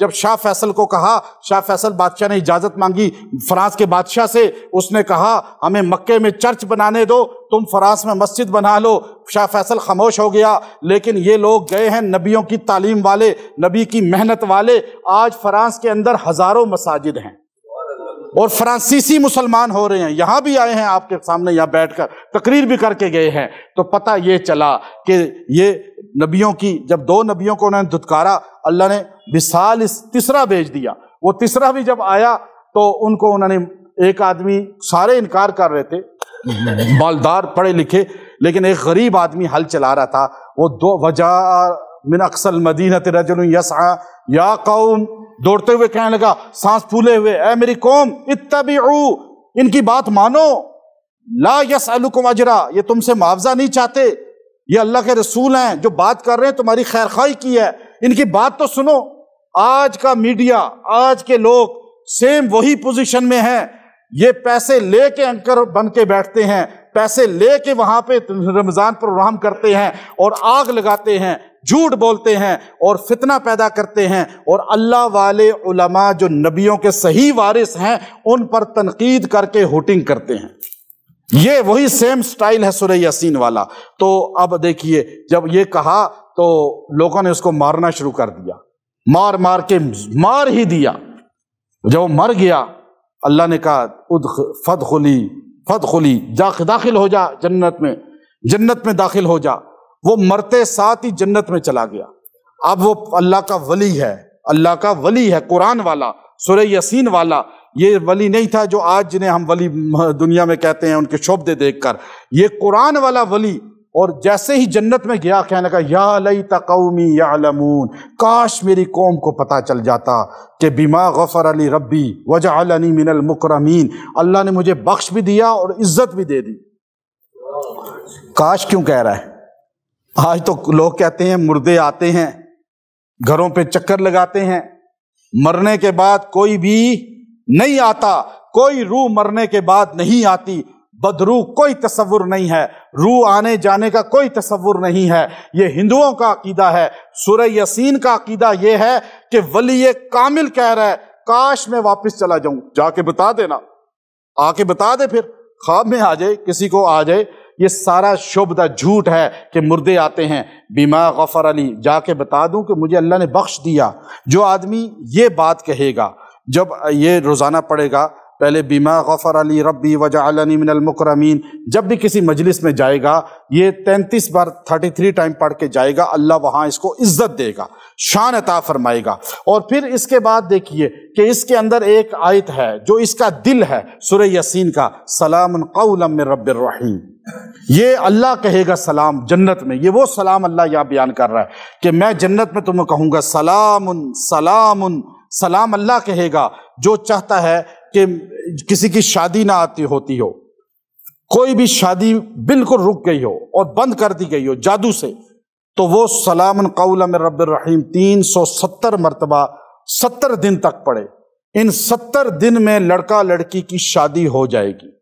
جب شاہ فیصل کو کہا، شاہ فیصل بادشاہ نے اجازت مانگی فرانس کے بادشاہ سے، اس نے کہا ہمیں مکے میں چرچ بنانے دو، تم فرانس میں مسجد بنا لو، شاہ فیصل خاموش ہو گیا۔ لیکن یہ لوگ گئے ہیں نبیوں کی تعلیم والے، نبی کی محنت والے، آج فرانس کے اندر ہزاروں مساجد ہیں اور فرانسیسی مسلمان ہو رہے ہیں، یہاں بھی آئے ہیں آپ کے سامنے، یہاں بیٹھ کر تقریر بھی کر کے گئے ہیں۔ تو پتہ یہ چلا کہ یہ نبیوں کی، جب دو نبیوں کو انہوں نے دھتکارا، اللہ نے مثال اس تیسرا بھیج دیا۔ وہ تیسرا بھی جب آیا تو ان کو انہوں نے، ایک آدمی، سارے انکار کر رہے تھے مالدار پڑھے لکھے، لیکن ایک غریب آدمی حل چلا رہا تھا، وہ دو وجہ من اقصى المدینۃ رجل یسعی یا قوم، دوڑتے ہوئے کہنے لگا، سانس پھولے ہوئے، اے میری قوم، اتبعوا، ان کی بات مانو، لا یسألکم اجرا، یہ تم سے معاوضہ نہیں چاہتے، یہ اللہ کے رسول ہیں، جو بات کر رہے ہیں تمہاری خیر خواہی کی ہے، ان کی بات تو سنو۔ آج کا میڈیا، آج کے لوگ سیم وہی پوزیشن میں ہیں، یہ پیسے لے کے اینکر بن کے بیٹھتے ہیں، پیسے لے کے وہاں پہ رمضان پروگرام کرتے ہیں اور آگ لگاتے ہیں، جھوٹ بولتے ہیں اور فتنہ پیدا کرتے ہیں، اور اللہ والے علماء جو نبیوں کے صحیح وارث ہیں ان پر تنقید کر کے ہوٹنگ کرتے ہیں۔ یہ وہی سیم سٹائل ہے سورہ یاسین والا۔ تو اب دیکھیے، جب یہ کہا تو لوگوں نے اس کو مارنا شروع کر دیا، مار مار کے مار ہی دیا۔ جب وہ مر گیا، اللہ نے کہا فدخلی، داخل ہو جا جنت میں داخل ہو جا۔ وہ مرتے ساتھ ہی جنت میں چلا گیا۔ اب وہ اللہ کا ولی ہے، اللہ کا ولی ہے، قرآن والا، سورہ یاسین والا۔ یہ ولی نہیں تھا جو آج جنہیں ہم ولی دنیا میں کہتے ہیں ان کے شعبدے دیکھ کر، یہ قرآن والا ولی۔ اور جیسے ہی جنت میں گیا، کہنے لگا یا لیت قومی یعلمون، کاش میری قوم کو پتہ چل جاتا کہ بما غفر لی ربی وجعلنی من المکرمین، اللہ نے مجھے بخش بھی دیا اور عزت بھی دے دی۔ کاش کیوں کہہ رہا ہے؟ آج تو لوگ کہتے ہیں مردے آتے ہیں گھروں پہ چکر لگاتے ہیں، مرنے کے بعد کوئی بھی نہیں آتا، کوئی روح مرنے کے بعد نہیں آتی، بدروح کوئی تصور نہیں ہے، روح آنے جانے کا کوئی تصور نہیں ہے۔ یہ ہندوؤں کا عقیدہ ہے۔ سورہ یاسین کا عقیدہ یہ ہے کہ ولی کامل کہہ رہا ہے کاش میں واپس چلا جاؤں، جا کے بتا دینا، آ کے بتا دے، پھر خواب میں آ جائے، کسی کو آ جائے۔ یہ سارا شبدہ جھوٹ ہے کہ مردے آتے ہیں، بما غفر علی، جا کے بتا دوں کہ مجھے اللہ نے بخش دیا۔ جو آدمی یہ بات کہے گا، جب یہ روزانہ پڑھے گا، پہلے بما غفر علی ربی وجعلنی من المکرمین، جب بھی کسی مجلس میں جائے گا یہ 33 بار 33 ٹائم پڑھ کے جائے گا، اللہ وہاں اس کو عزت دے گا، شان عطا فرمائے گا۔ اور پھر اس کے بعد دیکھیے کہ اس کے اندر ایک آیت ہے جو اس کا دل ہے سورہ یاسین کا، سلام قولا من رب الرحیم، یہ اللہ کہے گا سلام جنت میں۔ یہ وہ سلام اللہ یہاں بیان کر رہا ہے کہ میں جنت میں تمہیں کہوں گا سلام سلام، سلام اللہ کہے گا۔ جو چاہتا ہے کہ کسی کی شادی نہ آتی ہوتی ہو، کوئی بھی شادی بالکل رک گئی ہو اور بند کر دی گئی ہو جادو سے، تو وہ سلام قولا من رب الرحیم 370 مرتبہ 70 دن تک پڑھے۔ ان 70 دن میں لڑکا لڑکی کی شادی ہو جائے گی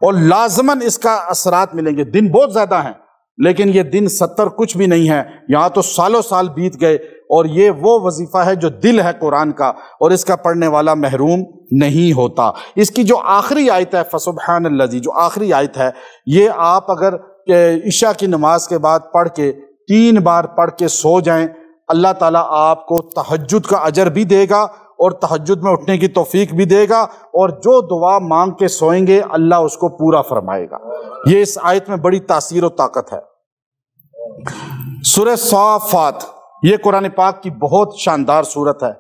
اور لازماً اس کا اثرات ملیں گے۔ دن بہت زیادہ ہیں لیکن یہ دن 70 کچھ بھی نہیں ہے، یہاں تو سالوں سال بیت گئے۔ اور یہ وہ وظیفہ ہے جو دل ہے قرآن کا، اور اس کا پڑھنے والا محروم نہیں ہوتا۔ اس کی جو آخری آیت ہے فسبحان الذی، جو آخری آیت ہے، یہ آپ اگر عشاء کی نماز کے بعد پڑھ کے 3 بار پڑھ کے سو جائیں، اللہ تعالیٰ آپ کو تہجد کا اجر بھی دے گا اور تہجد میں اٹھنے کی توفیق بھی دے گا، اور جو دعا مانگ کے سوئیں گے اللہ اس کو پورا فرمائے گا۔ یہ اس آیت میں بڑی تاثیر و طاقت ہے۔ سورہ صافات، یہ قرآن پاک کی بہت شاندار صورت ہے،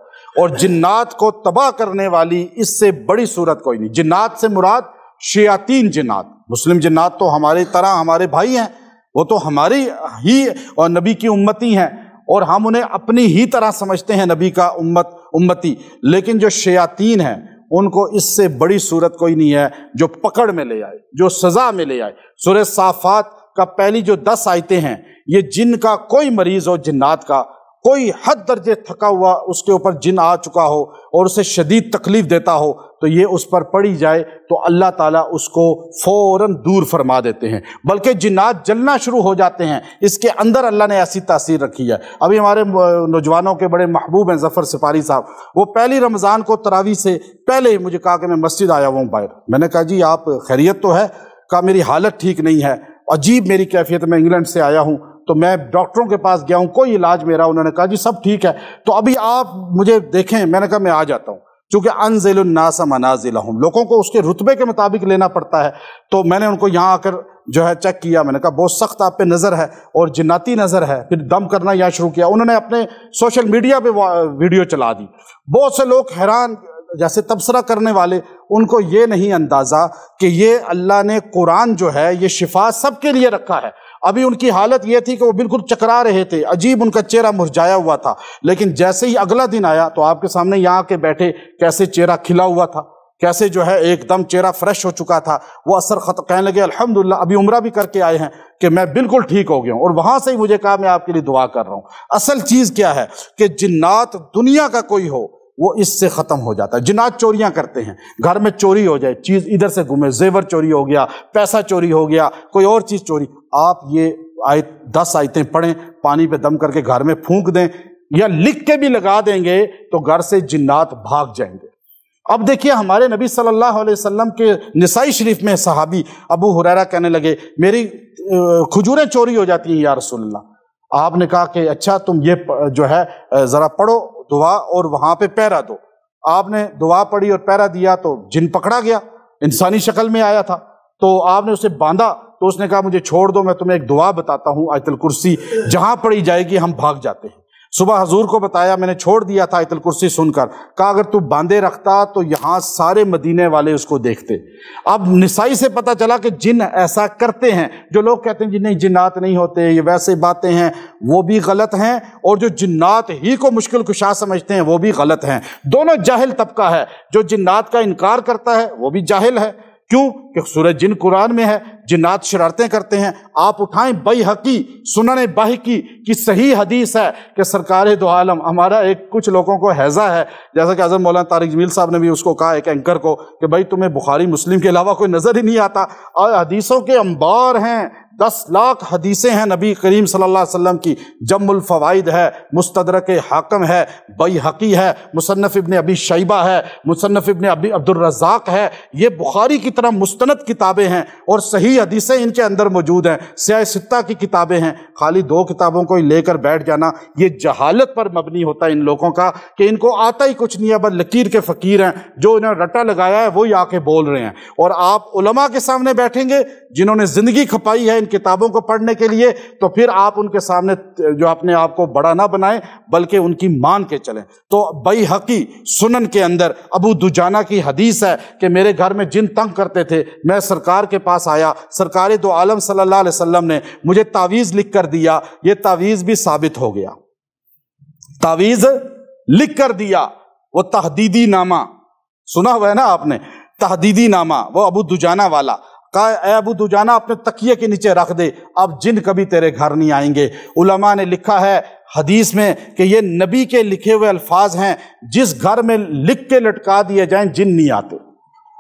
اور جنات کو تباہ کرنے والی اس سے بڑی صورت کوئی نہیں۔ جنات سے مراد شیاطین جنات، مسلم جنات تو ہمارے طرح ہمارے بھائی ہیں، وہ تو ہماری ہی اور نبی کی امتی ہیں، اور ہم انہیں اپنی ہی طرح سمجھتے ہیں، نبی کا امتی۔ لیکن جو شیاطین ہیں ان کو اس سے بڑی صورت کوئی نہیں ہے جو پکڑ میں لے آئے، جو سزا میں لے آئے۔ سورہ صافات کا پہلی جو 10 آیتیں ہیں، یہ جن کا کوئی مریض ہو جنات کا، کوئی حد درجے تھکا ہوا اس کے اوپر جن آ چکا ہو اور اسے شدید تکلیف دیتا ہو تو یہ اس پر پڑی جائے تو اللہ تعالیٰ اس کو فوراً دور فرما دیتے ہیں، بلکہ جنات جلنا شروع ہو جاتے ہیں۔ اس کے اندر اللہ نے ایسی تاثیر رکھی ہے۔ ابھی ہمارے نوجوانوں کے بڑے محبوب ہیں ظفر سپاری صاحب، وہ پہلی رمضان کو تراویح سے پہلے ہی مجھے کہا کہ میں مسجد آیا ہوں باہر۔ میں نے کہا جی آپ خیریت تو ہے؟ کہا میری حالت ٹھیک نہیں ہے، عجیب میری کیفیت، میں انگلینڈ سے آیا ہوں تو میں ڈاکٹروں کے پاس گیا ہوں، کوئی علاج میرا، انہوں نے کہا جی سب ٹھیک ہے تو ابھی آپ مجھے دیکھیں۔ میں نے کہا میں آ جاتا ہوں، چونکہ انزل الناس منازلہم، لوگوں کو اس کے رتبے کے مطابق لینا پڑتا ہے۔ تو میں نے ان کو یہاں آ کر جو ہے چیک کیا، میں نے کہا بہت سخت آپ پہ نظر ہے اور جناتی نظر ہے، پھر دم کرنا یہاں شروع کیا۔ انہوں نے اپنے سوشل میڈیا پہ ویڈیو چلا دی، بہت سے لوگ حیران، جیسے تبصرہ کرنے والے، ان کو یہ نہیں اندازہ کہ یہ اللہ نے قرآن جو ہے یہ شفا سب کے لیے رکھا ہے۔ ابھی ان کی حالت یہ تھی کہ وہ بالکل چکرا رہے تھے، عجیب ان کا چہرہ مرجھایا ہوا تھا، لیکن جیسے ہی اگلا دن آیا تو آپ کے سامنے یہاں کے بیٹھے کیسے چہرہ کھلا ہوا تھا، کیسے جو ہے ایک دم چہرہ فریش ہو چکا تھا، وہ اثر ختم، کہنے لگے الحمدللہ ابھی عمرہ بھی کر کے آئے ہیں کہ میں بالکل ٹھیک ہو گیا ہوں۔ اور وہاں سے ہی مجھے کہا میں آپ کے لیے دعا کر رہا ہوں۔ اصل چیز کیا ہے کہ جنات دنیا کا کوئی ہو وہ اس سے ختم ہو جاتا ہے۔ جنات چوریاں کرتے ہیں، گھر میں چوری ہو جائے، چیز ادھر سے گھومے، زیور چوری ہو گیا، پیسہ چوری ہو گیا، کوئی اور چیز چوری، آپ یہ 10 آیتیں پڑھیں، پانی پہ دم کر کے گھر میں پھونک دیں یا لکھ کے بھی لگا دیں گے تو گھر سے جنات بھاگ جائیں گے۔ اب دیکھیے ہمارے نبی صلی اللہ علیہ وسلم کے نسائی شریف میں صحابی ابو ہریرہ کہنے لگے میری کھجوریں چوری ہو جاتی ہیں یا رسول اللہ۔ آپ نے کہا کہ اچھا تم یہ جو ہے ذرا پڑھو دعا اور وہاں پہ پہرا دو۔ آپ نے دعا پڑھی اور پہرا دیا تو جن پکڑا گیا، انسانی شکل میں آیا تھا، تو آپ نے اسے باندھا تو اس نے کہا مجھے چھوڑ دو، میں تمہیں ایک دعا بتاتا ہوں آیت الکرسی، جہاں پڑھی جائے گی ہم بھاگ جاتے ہیں۔ صبح حضور کو بتایا، میں نے چھوڑ دیا تھا آیت الکرسی سن کر، کہا اگر تو باندھے رکھتا تو یہاں سارے مدینے والے اس کو دیکھتے۔ اب نسائی سے پتہ چلا کہ جن ایسا کرتے ہیں، جو لوگ کہتے ہیں جی نہیں جنات نہیں ہوتے، یہ ویسے باتیں ہیں، وہ بھی غلط ہیں، اور جو جنات ہی کو مشکل کشا سمجھتے ہیں وہ بھی غلط ہیں۔ دونوں جاہل طبقہ ہے، جو جنات کا انکار کرتا ہے وہ بھی جاہل ہے۔ کیوں کہ سورہ جن قرآن میں ہے، جنات شرارتیں کرتے ہیں۔ آپ اٹھائیں بیہقی سنن باہقی کی صحیح حدیث ہے کہ سرکار دو عالم، ہمارا ایک کچھ لوگوں کو حیضہ ہے، جیسا کہ حضرت مولانا طارق جمیل صاحب نے بھی اس کو کہا ایک اینکر کو کہ بھائی تمہیں بخاری مسلم کے علاوہ کوئی نظر ہی نہیں آتا، اور حدیثوں کے انبار ہیں، 10 لاکھ حدیثیں ہیں نبی کریم صلی اللہ علیہ وسلم کی، جم الفوائد ہے، مستدرک حاکم ہے، بیہقی ہے، مصنف ابن ابی شیبہ ہے، مصنف ابن ابی عبد الرزاق ہے، یہ بخاری کی طرح مستند کتابیں ہیں اور صحیح حدیثیں ان کے اندر موجود ہیں، سیاہ ستہ کی کتابیں ہیں۔ خالی 2 کتابوں کو لے کر بیٹھ جانا یہ جہالت پر مبنی ہوتا ہے ان لوگوں کا کہ ان کو آتا ہی کچھ نہیں ہے، بس لکیر کے فقیر ہیں، جو انہیں رٹا لگایا ہے وہی آ کے بول رہے ہیں۔ اور آپ علماء کے سامنے بیٹھیں گے جنہوں نے زندگی کھپائی ہے ان کتابوں کو پڑھنے کے لیے، تو پھر آپ ان کے سامنے جو اپنے آپ کو بڑا نہ بنائیں بلکہ ان کی مان کے چلیں۔ تو بیہقی سنن کے اندر ابو دجانہ کی حدیث ہے کہ میرے گھر میں جن تنگ کرتے تھے، میں سرکار کے پاس آیا، سرکار دو عالم صلی اللہ علیہ وسلم نے مجھے تعویذ لکھ کر دیا، یہ تعویذ بھی ثابت ہو گیا۔ تعویذ لکھ کر دیا، وہ تحدیدی نامہ سنا ہوا ہے نا آپ نے، تحدیدی نامہ، وہ ابو دجانہ والا، کہا اے ابو دجانہ اپنے تکیے کے نیچے رکھ دے، اب جن کبھی تیرے گھر نہیں آئیں گے۔ علماء نے لکھا ہے حدیث میں کہ یہ نبی کے لکھے ہوئے الفاظ ہیں، جس گھر میں لکھ کے لٹکا دیے جائیں جن نہیں آتے۔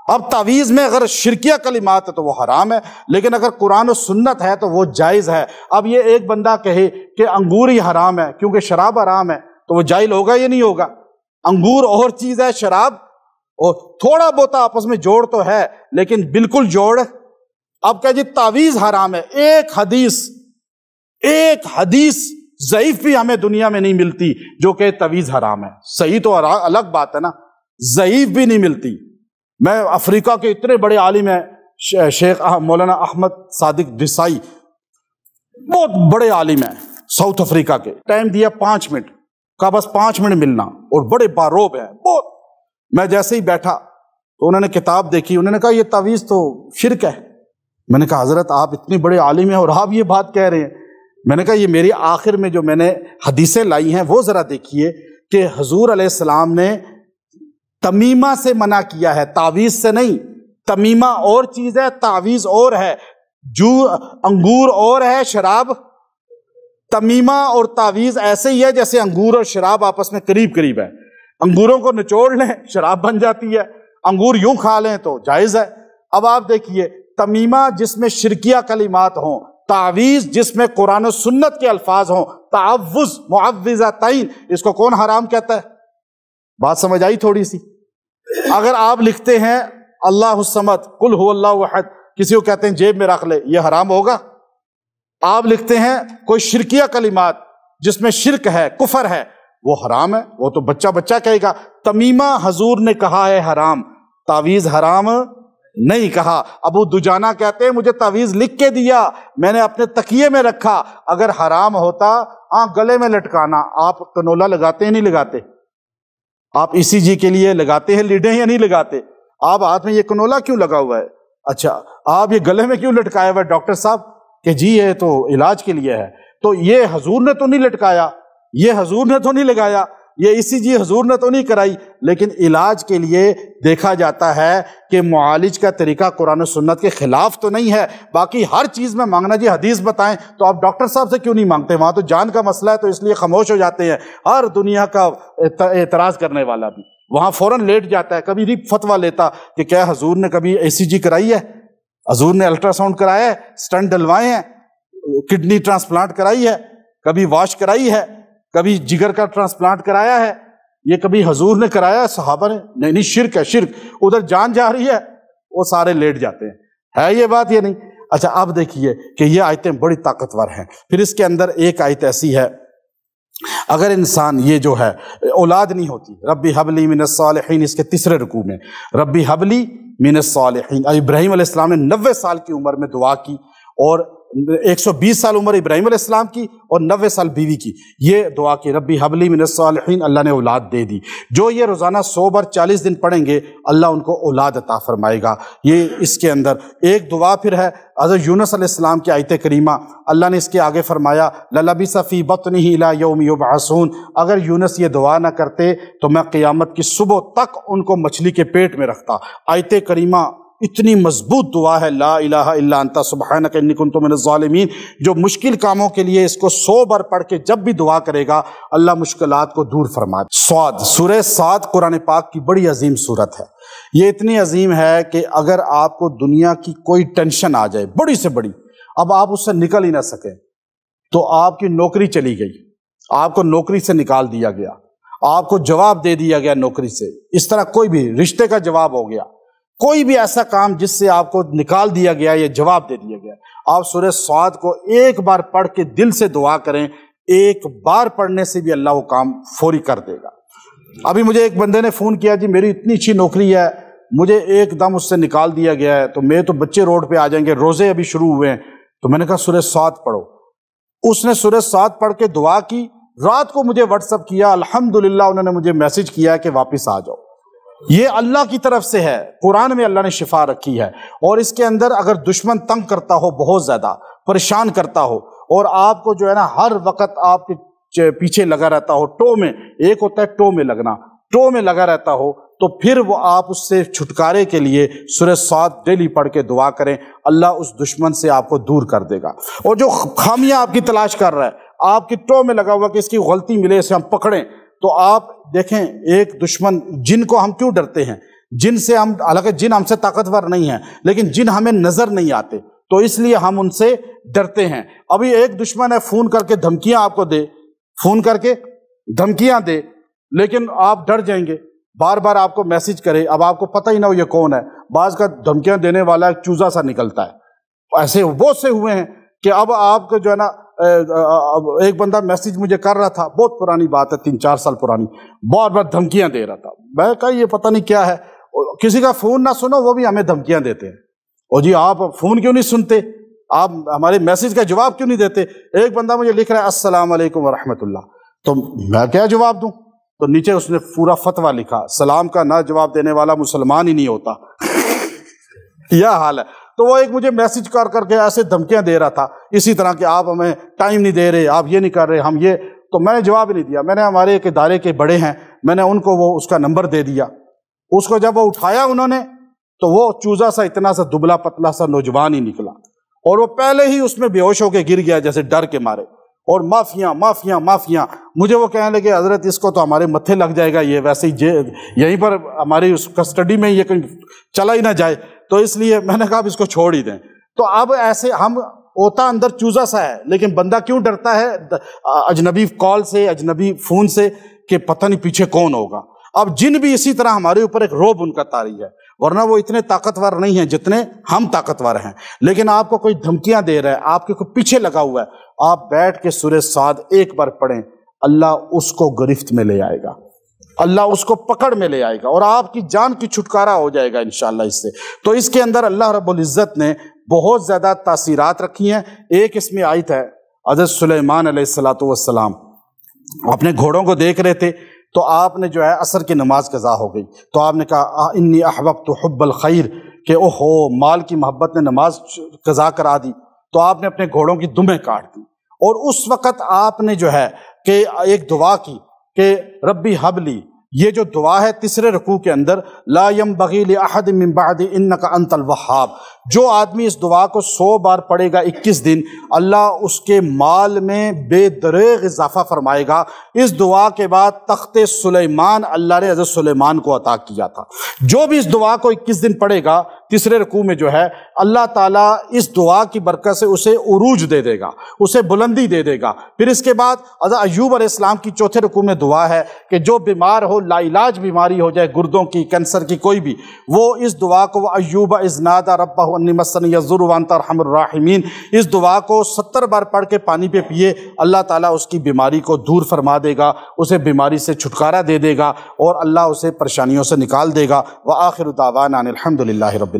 اب تعویذ میں اگر شرکیہ کلمات ہے تو وہ حرام ہے، لیکن اگر قرآن و سنت ہے تو وہ جائز ہے۔ اب یہ ایک بندہ کہے کہ انگور ہی حرام ہے کیونکہ شراب حرام ہے، تو وہ جاہل ہوگا یا نہیں ہوگا؟ انگور اور چیز ہے، شراب اور تھوڑا بہت آپس میں جوڑ تو ہے لیکن بالکل جوڑ۔ اب کہ جی تعویذ حرام ہے، ایک حدیث ضعیف بھی ہمیں دنیا میں نہیں ملتی جو کہ تعویذ حرام ہے۔ صحیح تو الگ بات ہے نا، ضعیف بھی نہیں ملتی۔ میں افریقہ کے اتنے بڑے عالم ہیں، شیخ مولانا احمد صادق دسائی، بہت بڑے عالم ہیں ساؤتھ افریقہ کے، ٹائم دیا 5 منٹ کا، بس 5 منٹ ملنا، اور بڑے باروب ہیں بہت۔ میں جیسے ہی بیٹھا تو انہوں نے کتاب دیکھی، انہوں نے کہا یہ تعویذ تو شرک ہے۔ میں نے کہا حضرت آپ اتنے بڑے عالم ہیں اور آپ یہ بات کہہ رہے ہیں؟ میں نے کہا یہ میری آخر میں جو میں نے حدیثیں لائی ہیں وہ ذرا دیکھیے کہ حضور علیہ السلام نے تمیمہ سے منع کیا ہے، تعویذ سے نہیں۔ تمیمہ اور چیز ہے، تعویذ اور ہے، جو انگور اور ہے، شراب تمیمہ اور تعویذ ایسے ہی ہے جیسے انگور اور شراب آپس میں قریب قریب ہے. انگوروں کو نچوڑ لیں شراب بن جاتی ہے، انگور یوں کھا لیں تو جائز ہے. اب آپ دیکھیے، تمیمہ جس میں شرکیہ کلمات ہوں، تعویذ جس میں قرآن و سنت کے الفاظ ہوں، تعوذ معوذتین، اس کو کون حرام کہتا ہے؟ بات سمجھ آئی تھوڑی سی؟ اگر آپ لکھتے ہیں اللہ الصمد قل هو اللہ احد، کسی کو کہتے ہیں جیب میں رکھ لے، یہ حرام ہوگا؟ آپ لکھتے ہیں کوئی شرکیہ کلمات جس میں شرک ہے، کفر ہے، وہ حرام ہے، وہ تو بچہ بچہ کہے گا. تمیمہ حضور نے کہا ہے حرام، تعویذ حرام نہیں کہا. ابو دجانہ کہتے ہیں مجھے تعویذ لکھ کے دیا، میں نے اپنے تکیے میں رکھا. اگر حرام ہوتا گلے میں لٹکانا. آپ کنولا لگاتے ہیں نہیں لگاتے؟ آپ ECG کے لیے لگاتے ہیں لیڈیں یا نہیں لگاتے؟ آپ ہاتھ میں یہ کنولا کیوں لگا ہوا ہے؟ اچھا آپ یہ گلے میں کیوں لٹکایا ہوا ہے ڈاکٹر صاحب؟ کہ جی یہ تو علاج کے لیے ہے. تو یہ حضور نے تو نہیں لٹکایا، یہ حضور نے تو نہیں لگایا، یہ ECG حضور نے تو نہیں کرائی. لیکن علاج کے لیے دیکھا جاتا ہے کہ معالج کا طریقہ قرآن و سنت کے خلاف تو نہیں ہے. باقی ہر چیز میں مانگنا جی حدیث بتائیں، تو آپ ڈاکٹر صاحب سے کیوں نہیں مانگتے؟ وہاں تو جان کا مسئلہ ہے تو اس لیے خاموش ہو جاتے ہیں. ہر دنیا کا اعتراض کرنے والا بھی وہاں فوراً لیٹ جاتا ہے. کبھی نہیں فتویٰ لیتا کہ کیا حضور نے کبھی ECG کرائی ہے، حضور نے الٹرا ساؤنڈ کرایا ہے، اسٹنٹ ڈلوائے ہیں، کڈنی ٹرانسپلانٹ کرائی ہے، کبھی واش کرائی ہے، کبھی جگر کا ٹرانسپلانٹ کرایا ہے، یہ کبھی حضور نے کرایا ہے، صحابہ نے؟ نہیں، شرک ہے شرک. ادھر جان جا رہی ہے، وہ سارے لیٹ جاتے ہیں. ہے یہ بات یہ نہیں؟ اچھا اب دیکھیے کہ یہ آیتیں بڑی طاقتور ہیں. پھر اس کے اندر ایک آیت ایسی ہے، اگر انسان یہ جو ہے اولاد نہیں ہوتی، ربی حبلی من الصالحین، اس کے تیسرے رکوع میں ربی حبلی من الصالحین، ابراہیم علیہ السلام نے 90 سال کی عمر میں دعا کی، اور 120 سال عمر ابراہیم علیہ السلام کی اور 90 سال بیوی کی. یہ دعا کی ربی حبلی من الصالحین، اللہ نے اولاد دے دی. جو یہ روزانہ 100 بار 40 دن پڑھیں گے اللہ ان کو اولاد عطا فرمائے گا. یہ اس کے اندر ایک دعا پھر ہے حضرت یونس علیہ السلام کی آیت کریمہ. اللہ نے اس کے آگے فرمایا لَلَبِثَ فِي بَطْنِهِ إِلَىٰ يَوْمِ يُبْعَثُونَ، اگر یونس یہ دعا نہ کرتے تو میں قیامت کی صبح تک ان کو مچھلی کے پیٹ میں رکھتا. آیت کریمہ اتنی مضبوط دعا ہے، لا الہ الا انت سبحانک انی کنت من الظالمین. جو مشکل کاموں کے لیے اس کو 100 بار پڑھ کے جب بھی دعا کرے گا اللہ مشکلات کو دور فرما. صاد، سورہ صاد قرآن پاک کی بڑی عظیم سورت ہے. یہ اتنی عظیم ہے کہ اگر آپ کو دنیا کی کوئی ٹینشن آ جائے بڑی سے بڑی، اب آپ اس سے نکل ہی نہ سکیں، تو آپ کی نوکری چلی گئی، آپ کو نوکری سے نکال دیا گیا، آپ کو جواب دے دیا گیا نوکری سے، اس طرح کوئی بھی رشتے کا جواب ہو گیا، کوئی بھی ایسا کام جس سے آپ کو نکال دیا گیا یا جواب دے دیا گیا، آپ سورہ صاد کو ایک بار پڑھ کے دل سے دعا کریں، ایک بار پڑھنے سے بھی اللہ وہ کام فوری کر دے گا. ابھی مجھے ایک بندے نے فون کیا، جی میری اتنی اچھی نوکری ہے، مجھے ایک دم اس سے نکال دیا گیا ہے، تو میں تو بچے روڈ پہ آ جائیں گے، روزے ابھی شروع ہوئے ہیں. تو میں نے کہا سورہ صاد پڑھو. اس نے سورہ صاد پڑھ کے دعا کی، رات کو مجھے واٹس ایپ کیا، الحمدللہ انہوں نے مجھے میسج کیا کہ واپس آ جاؤ. یہ اللہ کی طرف سے ہے، قرآن میں اللہ نے شفا رکھی ہے. اور اس کے اندر اگر دشمن تنگ کرتا ہو، بہت زیادہ پریشان کرتا ہو، اور آپ کو جو ہے نا ہر وقت آپ کے پیچھے لگا رہتا ہو، ٹو میں، ایک ہوتا ہے ٹو میں لگنا، ٹو میں لگا رہتا ہو، تو پھر وہ آپ اس سے چھٹکارے کے لیے سورہ صاد ڈیلی پڑھ کے دعا کریں، اللہ اس دشمن سے آپ کو دور کر دے گا. اور جو خامیاں آپ کی تلاش کر رہا ہے، آپ کی ٹو میں لگا ہوا کہ اس کی غلطی ملے، اسے ہم پکڑیں، تو آپ دیکھیں ایک دشمن، جن کو ہم کیوں ڈرتے ہیں؟ جن سے ہم، حالانکہ جن ہم سے طاقتور نہیں ہیں، لیکن جن ہمیں نظر نہیں آتے، تو اس لیے ہم ان سے ڈرتے ہیں. ابھی ایک دشمن ہے فون کر کے دھمکیاں آپ کو دے، فون کر کے دھمکیاں دے، لیکن آپ ڈر جائیں گے، بار بار آپ کو میسج کرے، اب آپ کو پتہ ہی نہ ہو یہ کون ہے. بعض کا دھمکیاں دینے والا ایک چوزا سا نکلتا ہے. ایسے بہت سے ہوئے ہیں کہ اب آپ کو جو ہے نا، ایک بندہ میسج مجھے کر رہا تھا، بہت پرانی بات ہے، 3-4 سال پرانی، بار بار دھمکیاں دے رہا تھا. میں کہا یہ پتہ نہیں کیا ہے، کسی کا فون نہ سنو وہ بھی ہمیں دھمکیاں دیتے ہیں. اور جی آپ فون کیوں نہیں سنتے، آپ ہمارے میسج کا جواب کیوں نہیں دیتے؟ ایک بندہ مجھے لکھ رہا ہے السلام علیکم ورحمۃ اللہ، تو میں کیا جواب دوں؟ تو نیچے اس نے پورا فتویٰ لکھا، سلام کا نہ جواب دینے والا مسلمان ہی نہیں ہوتا. یہ حال ہے. تو وہ ایک مجھے میسج کر کے ایسے دھمکیاں دے رہا تھا اسی طرح کہ آپ ہمیں ٹائم نہیں دے رہے، آپ یہ نہیں کر رہے، ہم یہ. تو میں نے جواب ہی نہیں دیا. میں نے ہمارے ایک ادارے کے بڑے ہیں، میں نے ان کو وہ اس کا نمبر دے دیا. اس کو جب وہ اٹھایا انہوں نے، تو وہ چوزا سا اتنا سا دبلا پتلا سا نوجوان ہی نکلا، اور وہ پہلے ہی اس میں بے ہوش ہو کے گر گیا جیسے ڈر کے مارے. اور معافیاں معافیاں معافیاں. مجھے وہ کہنے لگے حضرت اس کو تو ہمارے متھے لگ جائے گا، یہ ویسے ہی یہیں پر ہماری اس کسٹڈی میں یہ کہیں چلا ہی نہ جائے، تو اس لیے میں نے کہا اب اس کو چھوڑ ہی دیں. تو اب ایسے ہم ہوتا اندر چوزا سا ہے، لیکن بندہ کیوں ڈرتا ہے اجنبی کال سے، اجنبی فون سے، کہ پتہ نہیں پیچھے کون ہوگا. اب جن بھی اسی طرح ہمارے اوپر ایک رعب ان کا طاری ہے، ورنہ وہ اتنے طاقتور نہیں ہیں جتنے ہم طاقتور ہیں. لیکن آپ کو کوئی دھمکیاں دے رہا ہے، آپ کے کوئی پیچھے لگا ہوا ہے، آپ بیٹھ کے سورہ صاد ایک بار پڑھیں، اللہ اس کو گرفت میں لے آئے گا، اللہ اس کو پکڑ میں لے آئے گا، اور آپ کی جان کی چھٹکارا ہو جائے گا انشاءاللہ اس سے. تو اس کے اندر اللہ رب العزت نے بہت زیادہ تاثیرات رکھی ہیں. ایک اس میں آیت ہے، حضرت سلیمان علیہ السلام اپنے گھوڑوں کو دیکھ رہے تھے، تو آپ نے جو ہے عصر کی نماز قضا ہو گئی، تو آپ نے کہا انی احببت حب الخیر، کہ اوہو مال کی محبت نے نماز قضا کرا دی. تو آپ نے اپنے گھوڑوں کی دمیں کاٹ دی، اور اس وقت آپ نے جو ہے کہ ایک دعا کی کہ ربی حبلی. یہ جو دعا ہے تیسرے رکوع کے اندر، لا ينبغي لأحد من بعد انک انت الوہاب، جو آدمی اس دعا کو 100 بار پڑھے گا 21 دن، اللہ اس کے مال میں بے دریغ اضافہ فرمائے گا. اس دعا کے بعد تخت سلیمان اللہ نے حضرت سلیمان کو عطا کیا تھا. جو بھی اس دعا کو 21 دن پڑھے گا تیسرے رکوع میں جو ہے، اللہ تعالیٰ اس دعا کی برکت سے اسے عروج دے دے گا، اسے بلندی دے دے گا. پھر اس کے بعد حضرت ایوب علیہ السلام کی چوتھے رکوع میں دعا ہے کہ جو بیمار ہو، لا علاج بیماری ہو جائے، گردوں کی، کینسر کی، کوئی بھی، وہ اس دعا کو ایوب اذ نادی ربہ انی مسنی الضر وانت ارحم الراحمین، اس دعا کو 70 بار پڑھ کے پانی پہ پیے، اللہ تعالیٰ اس کی بیماری کو دور فرما دے گا، اسے بیماری سے چھٹکارا دے دے گا، اور اللہ اسے پریشانیوں سے نکال دے گا. وآخر دعوانا ان الحمد للہ رب